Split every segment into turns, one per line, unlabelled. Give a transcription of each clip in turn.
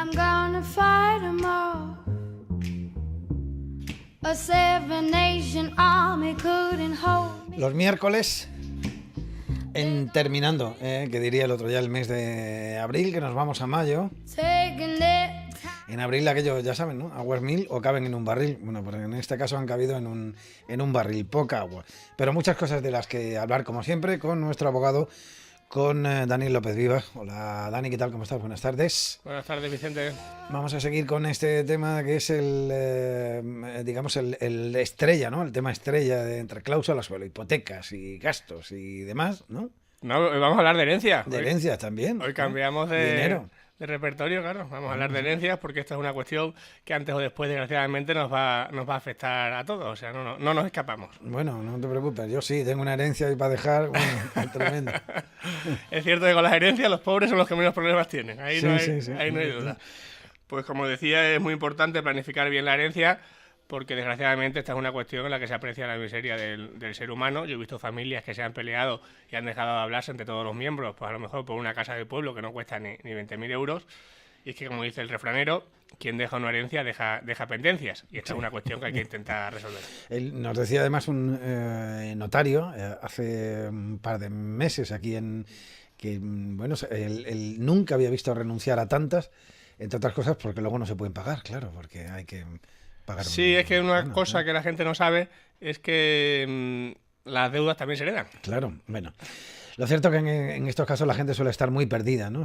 I'm gonna fight 'em off. A seven-nation army couldn't hold me.
Los miércoles, terminando, que diría el otro ya, el mes de abril, que nos vamos a mayo.
Taking it.
En abril aquello, ya saben, ¿no? Aguas 1000 o caben en un barril. Bueno, pues en este caso han cabido en un barril, poca agua. Pero muchas cosas de las que hablar, como siempre, con nuestro abogado, con Dani López Viva. Hola Dani, ¿qué tal? ¿Cómo estás? Buenas tardes.
Buenas tardes, Vicente.
Vamos a seguir con este tema que es digamos, el estrella, ¿no? El tema estrella entre cláusulas sobre hipotecas y gastos y demás, ¿no?
No, vamos a hablar de herencia.
De herencias también.
Hoy cambiamos de
dinero.
De repertorio, claro. Vamos a hablar de herencias porque esta es una cuestión que antes o después, desgraciadamente, nos va a afectar a todos. O sea, no nos escapamos.
Bueno, no te preocupes. Yo sí, tengo una herencia ahí para dejar. Bueno, tremendo.
Es cierto que con las herencias los pobres son los que menos problemas tienen. Ahí no hay
Sí.
duda. Pues como decía, es muy importante planificar bien la herencia porque desgraciadamente esta es una cuestión en la que se aprecia la miseria del ser humano. Yo he visto familias que se han peleado y han dejado de hablarse entre todos los miembros, pues a lo mejor por una casa de pueblo que no cuesta ni 20.000 euros. Y es que, como dice el refranero, quien deja una herencia deja pendencias. Y esta es una cuestión que hay que intentar resolver.
Nos decía además un notario hace un par de meses aquí que bueno, él nunca había visto renunciar a tantas, entre otras cosas porque luego no se pueden pagar, claro, porque hay que pagar.
Sí, es que una cosa que la gente no sabe es que las deudas también se heredan.
Claro, bueno. Lo cierto es que en estos casos la gente suele estar muy perdida, ¿no?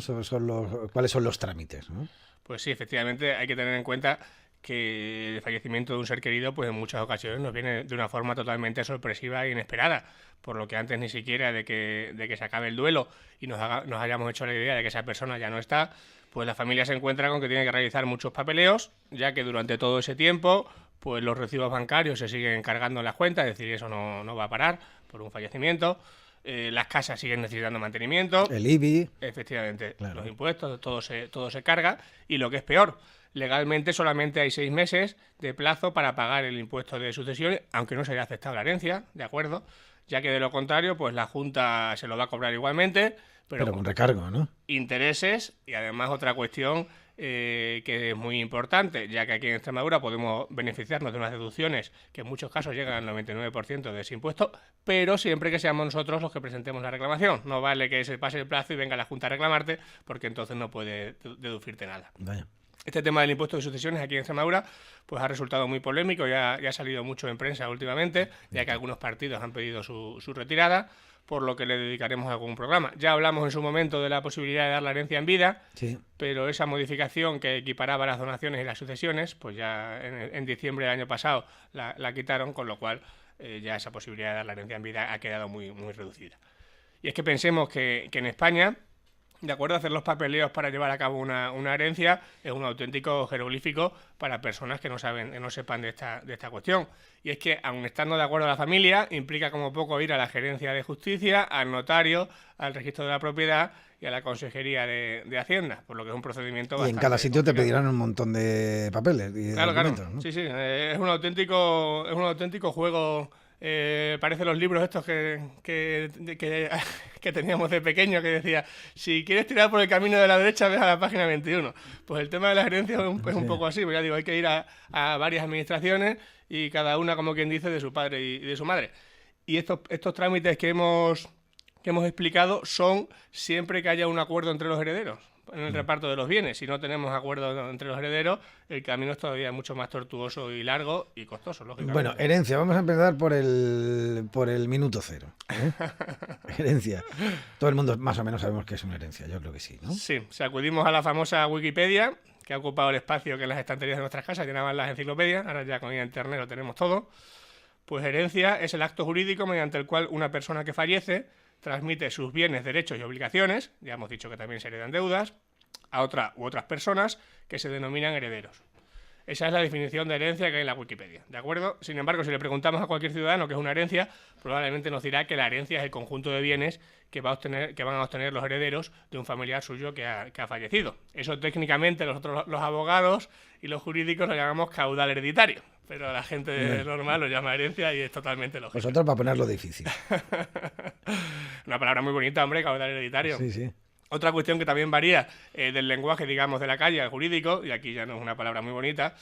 ¿Cuáles son los trámites, ¿no?
Pues sí, efectivamente hay que tener en cuenta que el fallecimiento de un ser querido pues en muchas ocasiones nos viene de una forma totalmente sorpresiva e inesperada, por lo que antes ni siquiera de que se acabe el duelo y nos hayamos hecho la idea de que esa persona ya no está, pues la familia se encuentra con que tiene que realizar muchos papeleos, ya que durante todo ese tiempo pues los recibos bancarios se siguen cargando en las cuentas, es decir, eso no va a parar por un fallecimiento. Las casas siguen necesitando mantenimiento.
El IBI.
Efectivamente,
claro.
Los impuestos, todo se carga. Y lo que es peor, legalmente solamente hay 6 meses de plazo para pagar el impuesto de sucesiones, aunque no se haya aceptado la herencia, ¿de acuerdo? Ya que de lo contrario, pues la Junta se lo va a cobrar igualmente, pero
con recargo, ¿no?
Intereses y además otra cuestión que es muy importante, ya que aquí en Extremadura podemos beneficiarnos de unas deducciones que en muchos casos llegan al 99% de ese impuesto, pero siempre que seamos nosotros los que presentemos la reclamación. No vale que se pase el plazo y venga la Junta a reclamarte, porque entonces no puede deducirte nada.
Vaya.
Este tema del impuesto de sucesiones aquí en Extremadura pues ha resultado muy polémico, ya ha salido mucho en prensa últimamente, ya que algunos partidos han pedido su retirada, por lo que le dedicaremos algún programa. Ya hablamos en su momento de la posibilidad de dar la herencia en vida,
sí,
pero esa modificación que equiparaba las donaciones y las sucesiones, pues ya en diciembre del año pasado la quitaron, con lo cual ya esa posibilidad de dar la herencia en vida ha quedado muy, muy reducida. Y es que pensemos que en España, de acuerdo, hacer los papeleos para llevar a cabo una herencia es un auténtico jeroglífico para personas que no sepan de esta cuestión. Y es que, aun estando de acuerdo la familia, implica como poco ir a la Gerencia de Justicia, al notario, al registro de la propiedad y a la Consejería de Hacienda, por lo que es un procedimiento bastante
Y en cada sitio
complicado.
te pedirán un montón de papeles y
Claro,
documentos, ¿no?
Sí, es un auténtico juego. Parece los libros estos que teníamos de pequeño, que decía, si quieres tirar por el camino de la derecha, ves a la página 21. Pues el tema de las herencias es un poco así, porque ya digo, hay que ir a varias administraciones y cada una, como quien dice, de su padre y de su madre. Y estos trámites que hemos explicado son siempre que haya un acuerdo entre los herederos en el reparto de los bienes. Si no tenemos acuerdo entre los herederos, el camino es todavía mucho más tortuoso y largo y costoso, lógicamente.
Bueno, herencia, vamos a empezar por el minuto cero, ¿eh? Herencia. Todo el mundo más o menos sabemos que es una herencia, yo creo que sí, ¿no?
Sí, si acudimos a la famosa Wikipedia, que ha ocupado el espacio que en las estanterías de nuestras casas llenaban las enciclopedias, ahora ya con internet lo tenemos todo, pues herencia es el acto jurídico mediante el cual una persona que fallece transmite sus bienes, derechos y obligaciones, ya hemos dicho que también se heredan deudas, a otra u otras personas que se denominan herederos. Esa es la definición de herencia que hay en la Wikipedia, ¿de acuerdo? Sin embargo, si le preguntamos a cualquier ciudadano qué es una herencia, probablemente nos dirá que la herencia es el conjunto de bienes que van a obtener los herederos de un familiar suyo que ha fallecido. Eso técnicamente nosotros los abogados y los jurídicos lo llamamos caudal hereditario, pero la gente normal lo llama herencia y es totalmente lógico.
Vosotros para ponerlo difícil.
Una palabra muy bonita, hombre, caudal hereditario.
Sí, sí.
Otra cuestión que también varía del lenguaje, digamos, de la calle al jurídico, y aquí ya no es una palabra muy bonita,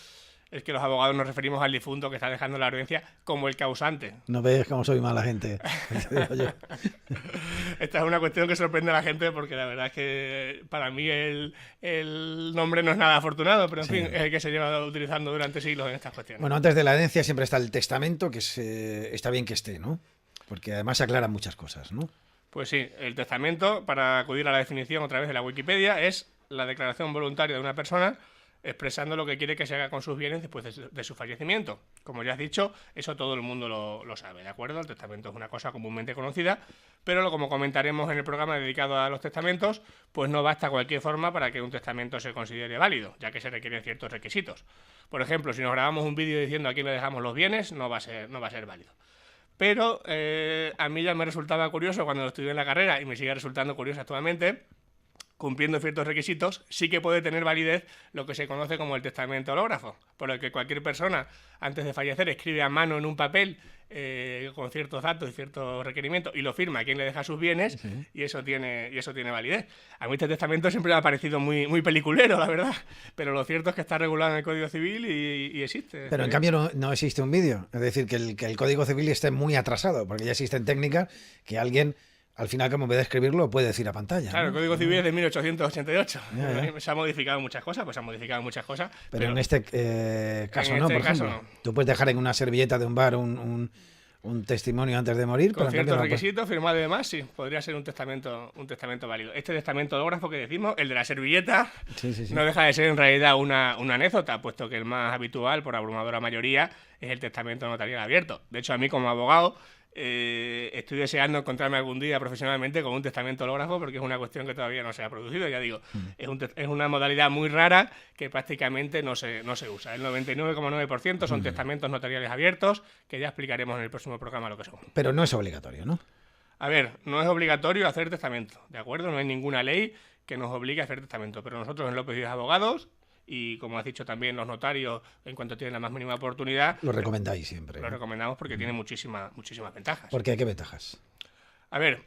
es que los abogados nos referimos al difunto que está dejando la herencia como el causante.
No ves cómo soy mala gente. Te digo yo.
Esta es una cuestión que sorprende a la gente porque la verdad es que para mí el nombre no es nada afortunado, pero en fin, es el que se lleva utilizando durante siglos en estas cuestiones.
Bueno, antes de la herencia siempre está el testamento, que está bien que esté, ¿no? Porque además se aclaran muchas cosas, ¿no?
Pues sí, el testamento, para acudir a la definición otra vez de la Wikipedia, es la declaración voluntaria de una persona expresando lo que quiere que se haga con sus bienes después de su fallecimiento. Como ya has dicho, eso todo el mundo lo sabe, ¿de acuerdo? El testamento es una cosa comúnmente conocida, pero como comentaremos en el programa dedicado a los testamentos, pues no basta cualquier forma para que un testamento se considere válido, ya que se requieren ciertos requisitos. Por ejemplo, si nos grabamos un vídeo diciendo a quién le dejamos los bienes, no va a ser válido. Pero a mí ya me resultaba curioso cuando lo estudié en la carrera y me sigue resultando curioso actualmente, cumpliendo ciertos requisitos, sí que puede tener validez lo que se conoce como el testamento hológrafo, por el que cualquier persona, antes de fallecer, escribe a mano en un papel con ciertos datos y ciertos requerimientos y lo firma a quien le deja sus bienes, y eso tiene validez. A mí este testamento siempre me ha parecido muy peliculero, la verdad, pero lo cierto es que está regulado en el Código Civil y existe.
Pero en cambio no existe un vídeo. Es decir, que el Código Civil esté muy atrasado, porque ya existen técnicas que alguien, al final, como en vez de escribirlo, puede decir a pantalla.
Claro,
¿no?
el Código Civil es de 1888.
Ya.
Se han modificado muchas cosas,
Pero en este caso no, por ejemplo. Tú puedes dejar en una servilleta de un bar un testimonio antes de morir.
Con
pero
ciertos requisitos, firmado y demás, sí, podría ser un testamento válido. Este testamento hológrafo que decimos, el de la servilleta,
sí.
no deja de ser en realidad una anécdota, puesto que el más habitual, por abrumadora mayoría, es el testamento notarial abierto. De hecho, a mí como abogado, estoy deseando encontrarme algún día profesionalmente con un testamento hológrafo porque es una cuestión que todavía no se ha producido, ya digo, es una modalidad muy rara que prácticamente no se usa. El 99,9% son testamentos notariales abiertos, que ya explicaremos en el próximo programa lo que son.
Pero no es obligatorio, ¿no?
A ver, no es obligatorio hacer testamento, ¿de acuerdo? No hay ninguna ley que nos obligue a hacer testamento, pero nosotros en López Díaz Abogados, y como has dicho también los notarios, en cuanto tienen la más mínima oportunidad,
lo recomendáis siempre.
Lo recomendamos porque tiene muchísimas ventajas.
¿Por qué? ¿Qué ventajas?
A ver,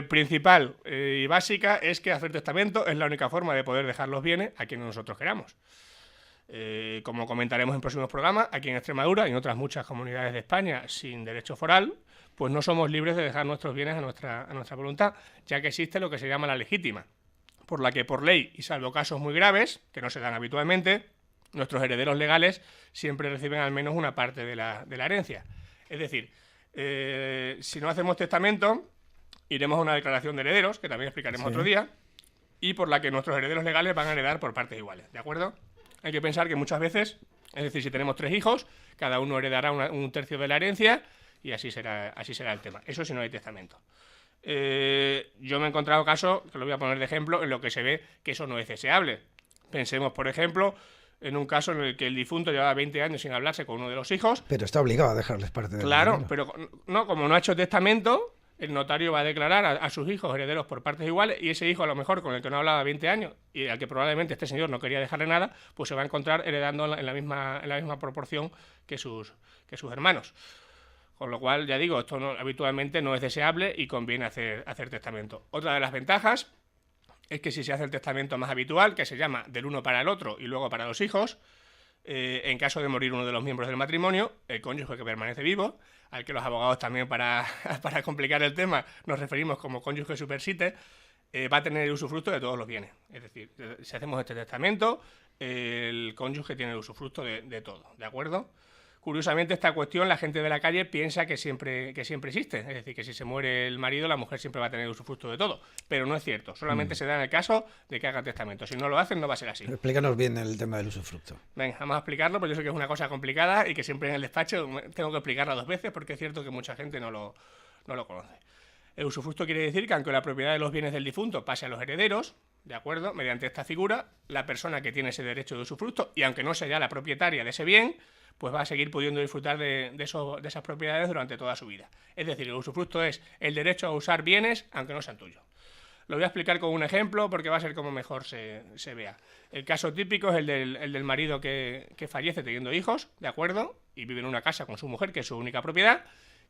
principal y básica es que hacer testamento es la única forma de poder dejar los bienes a quienes nosotros queramos. Como comentaremos en próximos programas, aquí en Extremadura y en otras muchas comunidades de España sin derecho foral, pues no somos libres de dejar nuestros bienes a nuestra voluntad, ya que existe lo que se llama la legítima, por la que por ley, y salvo casos muy graves, que no se dan habitualmente, nuestros herederos legales siempre reciben al menos una parte de la herencia. Es decir, si no hacemos testamento, iremos a una declaración de herederos, que también explicaremos otro día, y por la que nuestros herederos legales van a heredar por partes iguales, ¿de acuerdo? Hay que pensar que muchas veces, es decir, si tenemos 3 hijos, cada uno heredará un tercio de la herencia, y así será el tema. Eso si no hay testamento. Yo me he encontrado casos, que lo voy a poner de ejemplo, en lo que se ve que eso no es deseable. Pensemos, por ejemplo, en un caso en el que el difunto llevaba 20 años sin hablarse con uno de los hijos.
Pero está obligado a dejarles parte de
Claro, pero no, como no ha hecho testamento, el notario va a declarar a sus hijos herederos por partes iguales, y ese hijo, a lo mejor, con el que no hablaba 20 años y al que probablemente este señor no quería dejarle nada, pues se va a encontrar heredando en la misma proporción que sus hermanos. Con lo cual, ya digo, esto habitualmente no es deseable y conviene hacer testamento. Otra de las ventajas es que si se hace el testamento más habitual, que se llama del uno para el otro y luego para los hijos, en caso de morir uno de los miembros del matrimonio, el cónyuge que permanece vivo, al que los abogados también para complicar el tema nos referimos como cónyuge supersite, va a tener el usufructo de todos los bienes. Es decir, si hacemos este testamento, el cónyuge tiene el usufructo de todo, ¿de acuerdo? Curiosamente, esta cuestión la gente de la calle piensa que siempre existe. Es decir, que si se muere el marido, la mujer siempre va a tener usufructo de todo. Pero no es cierto. Solamente se da en el caso de que hagan testamento. Si no lo hacen, no va a ser así.
Explícanos bien el tema del usufructo.
Venga, vamos a explicarlo, porque yo sé que es una cosa complicada y que siempre en el despacho tengo que explicarla 2 veces, porque es cierto que mucha gente no lo conoce. El usufructo quiere decir que aunque la propiedad de los bienes del difunto pase a los herederos, ¿de acuerdo? Mediante esta figura, la persona que tiene ese derecho de usufructo, y aunque no sea ya la propietaria de ese bien, pues va a seguir pudiendo disfrutar de esas propiedades durante toda su vida. Es decir, el usufructo es el derecho a usar bienes aunque no sean tuyos. Lo voy a explicar con un ejemplo porque va a ser como mejor se vea. El caso típico es el del marido que fallece teniendo hijos, ¿de acuerdo? Y vive en una casa con su mujer, que es su única propiedad,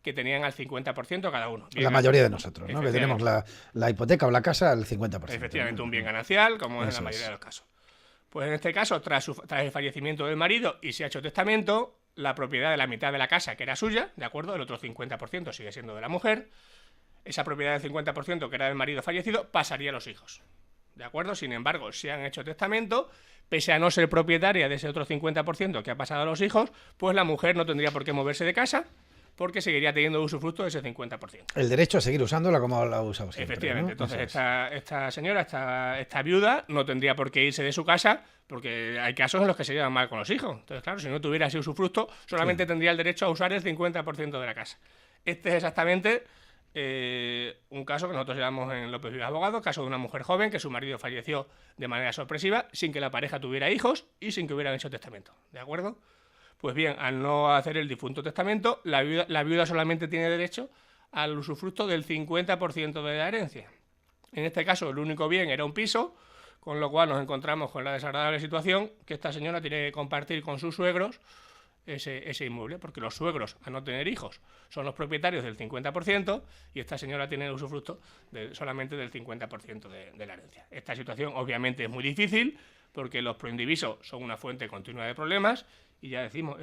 que tenían al 50% cada uno.
La mayoría de nosotros, ¿no? Que tenemos la hipoteca o la casa al 50%.
Efectivamente, un bien ganancial, como es en la mayoría de los casos. Pues en este caso, tras el fallecimiento del marido y se ha hecho testamento, la propiedad de la mitad de la casa, que era suya, ¿de acuerdo? El otro 50% sigue siendo de la mujer. Esa propiedad del 50% que era del marido fallecido pasaría a los hijos, ¿de acuerdo? Sin embargo, si han hecho testamento, pese a no ser propietaria de ese otro 50% que ha pasado a los hijos, pues la mujer no tendría por qué moverse de casa, porque seguiría teniendo usufructo de ese 50%.
El derecho a seguir usándola como la ha usado siempre.
Efectivamente,
¿no?
entonces esta señora, esta viuda, no tendría por qué irse de su casa, porque hay casos en los que se llevan mal con los hijos. Entonces, claro, si no tuviera ese usufructo, solamente tendría el derecho a usar el 50% de la casa. Este es exactamente un caso que nosotros llevamos en López Vidas Abogados, caso de una mujer joven que su marido falleció de manera sorpresiva, sin que la pareja tuviera hijos y sin que hubieran hecho testamento, ¿de acuerdo? Pues bien, al no hacer el difunto testamento, la viuda solamente tiene derecho al usufructo del 50% de la herencia. En este caso, el único bien era un piso, con lo cual nos encontramos con la desagradable situación que esta señora tiene que compartir con sus suegros ese inmueble, porque los suegros, al no tener hijos, son los propietarios del 50% y esta señora tiene el usufructo solamente del 50% de la herencia. Esta situación obviamente es muy difícil, porque los proindivisos son una fuente continua de problemas. Y ya decimos,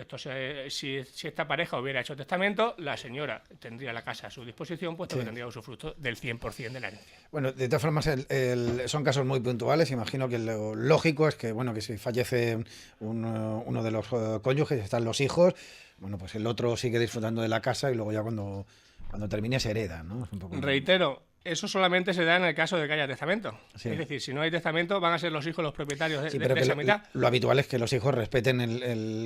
si esta pareja hubiera hecho testamento, la señora tendría la casa a su disposición, puesto que tendría usufructo del 100% de la herencia.
Bueno, de todas formas, son casos muy puntuales. Imagino que lo lógico es que, bueno, que si fallece uno de los cónyuges, están los hijos, bueno, pues el otro sigue disfrutando de la casa y luego ya cuando termine se hereda, ¿no? Es un poco...
Reitero, eso solamente se da en el caso de que haya testamento.
Sí.
Es decir, si no hay testamento, van a ser los hijos los propietarios de
pero
esa mitad.
Lo habitual es que los hijos respeten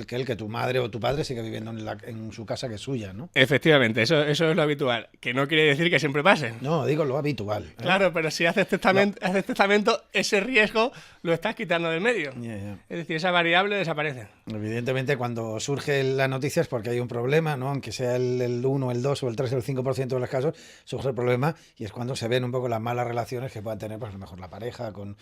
que tu madre o tu padre siga viviendo en su casa que es suya, ¿no?
Efectivamente, eso es lo habitual. Que no quiere decir que siempre pase.
No, digo lo habitual.
Claro, pero si haces testamento, ese riesgo lo estás quitando del medio. Es decir, esa variable desaparece.
Evidentemente, cuando surge la noticia es porque hay un problema, ¿no? Aunque sea el 1, el 2 o el 3 o el 5% de los casos, surge el problema y es cuando se ven un poco las malas relaciones que puedan tener, pues a lo mejor la pareja con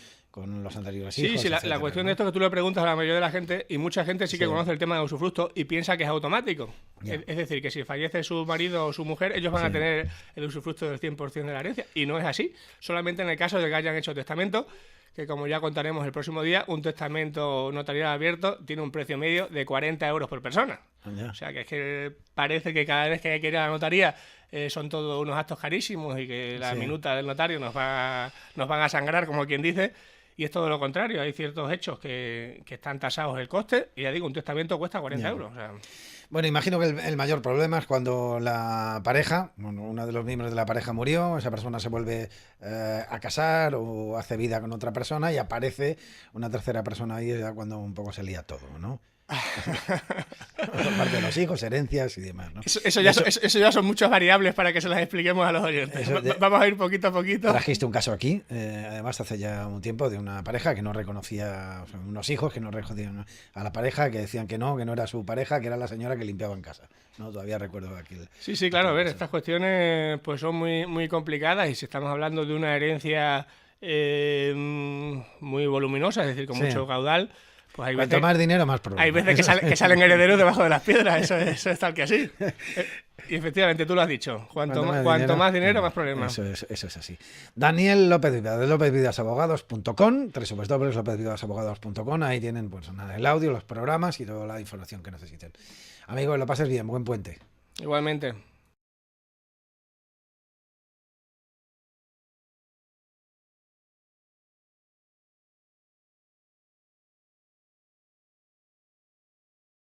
los anteriores hijos.
Sí, la cuestión de esto es que tú le preguntas a la mayoría de la gente y mucha gente sí que conoce el tema de usufructo y piensa que es automático. Es decir, que si fallece su marido o su mujer, ellos van a tener el usufructo del 100% de la herencia. Y no es así. Solamente en el caso de que hayan hecho testamento, que como ya contaremos el próximo día, un testamento notarial abierto tiene un precio medio de 40 euros por persona. O sea, que es que parece que cada vez que hay que ir a la notaría son todos unos actos carísimos y que la minuta del notario nos van a sangrar, como quien dice, y es todo lo contrario. Hay ciertos hechos que están tasados el coste y ya digo, un testamento cuesta 40 euros. O sea,
bueno, imagino que el mayor problema es cuando la pareja, bueno, uno de los miembros de la pareja murió, esa persona se vuelve a casar o hace vida con otra persona y aparece una tercera persona ahí, ya cuando un poco se lía todo, ¿no? Aparte de los hijos, herencias y demás, ¿no?
Eso ya son muchas variables para que se las expliquemos a los oyentes. Vamos a ir poquito a poquito.
Trajiste un caso aquí, además hace ya un tiempo, de una pareja que no reconocía, o sea, unos hijos que no reconocían a la pareja, que decían que no era su pareja, que era la señora que limpiaba en casa. No, todavía recuerdo aquel.
Sí, claro, a ver, estas cuestiones pues son muy, muy complicadas y si estamos hablando de una herencia muy voluminosa, es decir, con mucho caudal. Pues
cuanto más dinero, más problemas.
Hay veces que salen herederos debajo de las piedras, eso es tal que así. Y efectivamente, tú lo has dicho, cuanto más dinero, más problemas.
Eso es así. Daniel López Vidas, de lopezvidasabogados.com, www.lopezvidasabogados.com, ahí tienen pues el audio, los programas y toda la información que necesiten. Amigos, lo pases bien, buen puente.
Igualmente.